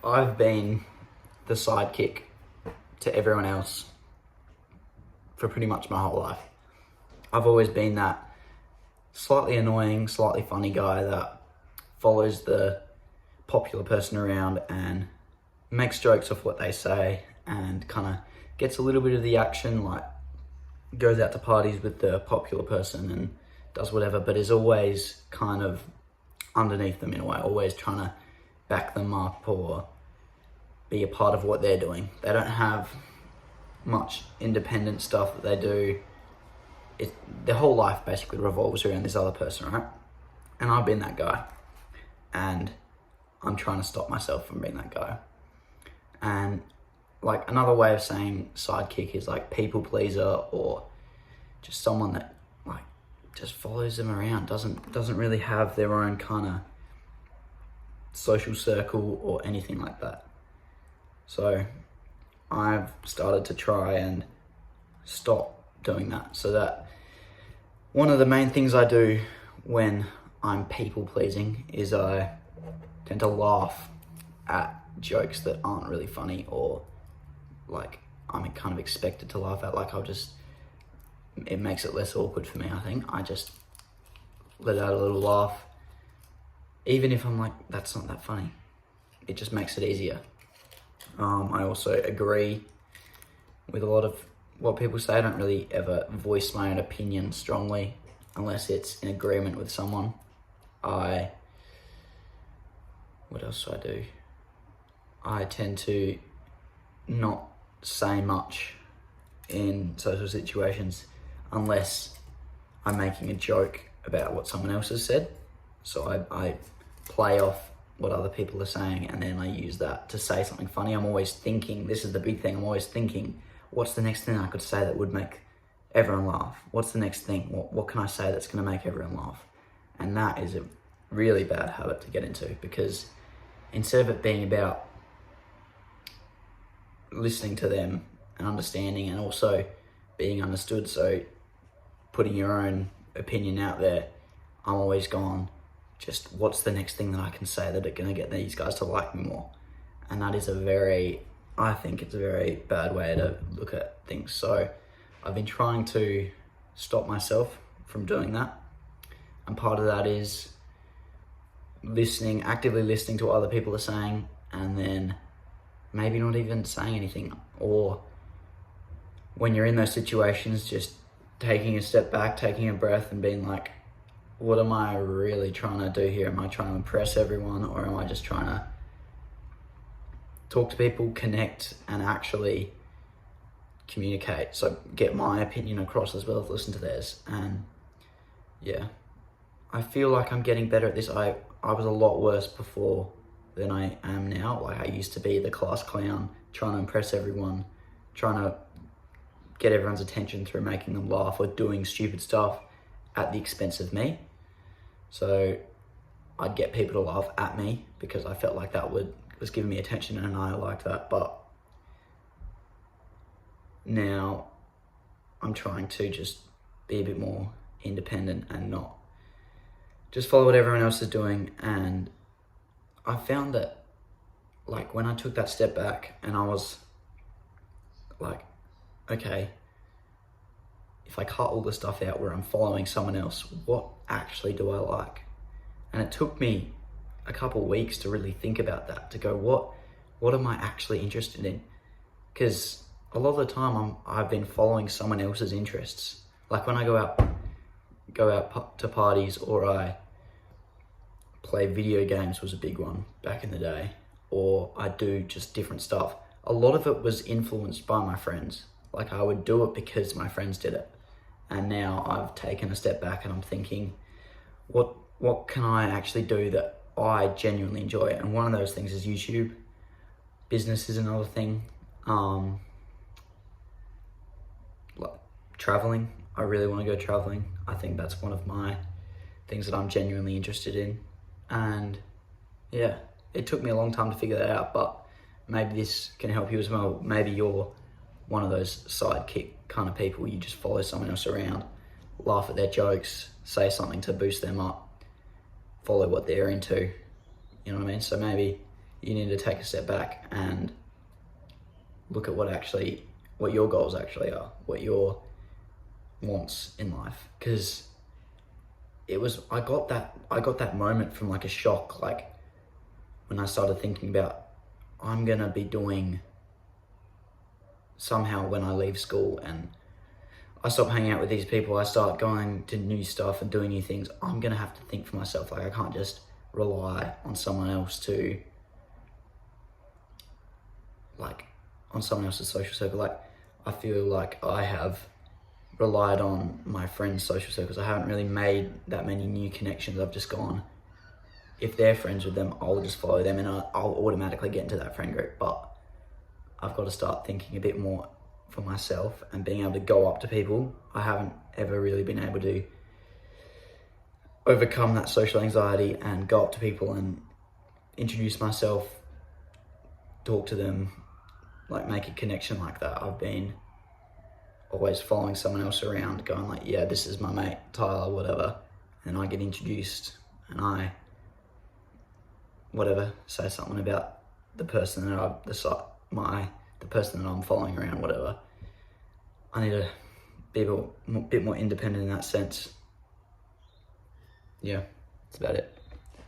I've been the sidekick to everyone else for pretty much my whole life. I've always been that slightly annoying, slightly funny guy that follows the popular person around and makes jokes off what they say and kind of gets a little bit of the action, like goes out to parties with the popular person and does whatever, but is always kind of underneath them in a way, always trying to back them up or be a part of what they're doing. They don't have much independent stuff that they do. Their whole life basically revolves around this other person, right? And I've been that guy. And I'm trying to stop myself from being that guy. And like another way of saying sidekick is like people pleaser, or just someone that like just follows them around, doesn't really have their own kind of social circle or anything like that. So I've started to try and stop doing that, so that one of the main things I do when I'm people pleasing is I tend to laugh at jokes that aren't really funny, or like I'm kind of expected to laugh at. Like it makes it less awkward for me, I think. I just let out a little laugh. Even if I'm like, that's not that funny. It just makes it easier. I also agree with a lot of what people say. I don't really ever voice my own opinion strongly unless it's in agreement with someone. What else do I do? I tend to not say much in social situations unless I'm making a joke about what someone else has said. So I play off what other people are saying, and then I use that to say something funny. I'm always thinking, this is the big thing, I'm always thinking, what's the next thing I could say that would make everyone laugh? What's the next thing? What can I say that's going to make everyone laugh? And that is a really bad habit to get into, because instead of it being about listening to them and understanding and also being understood, so putting your own opinion out there, I'm always gone, just what's the next thing that I can say that are going to get these guys to like me more? And that is I think it's a very bad way to look at things. So I've been trying to stop myself from doing that. And part of that is actively listening to what other people are saying, and then maybe not even saying anything. Or when you're in those situations, just taking a step back, taking a breath and being like, what am I really trying to do here? Am I trying to impress everyone, or am I just trying to talk to people, connect, and actually communicate? So get my opinion across as well as listen to theirs. And yeah, I feel like I'm getting better at this. I was a lot worse before than I am now. Like I used to be the class clown, trying to impress everyone, trying to get everyone's attention through making them laugh or doing stupid stuff at the expense of me. So I'd get people to laugh at me because I felt like that was giving me attention, and I liked that. But now I'm trying to just be a bit more independent and not just follow what everyone else is doing. And I found that like when I took that step back and I was like, okay, if I cut all the stuff out where I'm following someone else, what actually do I like? And it took me a couple of weeks to really think about that, to go, what am I actually interested in? Because a lot of the time I've been following someone else's interests. Like when I go out to parties, or I play video games was a big one back in the day, or I do just different stuff. A lot of it was influenced by my friends. Like I would do it because my friends did it. And now I've taken a step back and I'm thinking, what can I actually do that I genuinely enjoy? And one of those things is YouTube. Business is another thing. Like traveling. I really want to go traveling. I think that's one of my things that I'm genuinely interested in. And yeah, it took me a long time to figure that out, but maybe this can help you as well. Maybe you're one of those sidekick kind of people. You just follow someone else around, laugh at their jokes, say something to boost them up, follow what they're into. You know what I mean? So maybe you need to take a step back and look at what your goals actually are, what your wants in life. Because I got that moment from like a shock, like when I started thinking about, I'm gonna be doing somehow when I leave school and I stop hanging out with these people, I start going to new stuff and doing new things, I'm gonna have to think for myself. Like, I can't just rely on someone else on someone else's social circle. Like, I feel like I have relied on my friends' social circles. I haven't really made that many new connections. I've just gone, if they're friends with them, I'll just follow them and I'll automatically get into that friend group. But I've got to start thinking a bit more for myself and being able to go up to people. I haven't ever really been able to overcome that social anxiety and go up to people and introduce myself, talk to them, like make a connection like that. I've been always following someone else around, going like, yeah, this is my mate Tyler, whatever, and I get introduced and I say something about the person that the person that I'm following around, whatever. I need to be a bit more independent in that sense. Yeah, that's about it.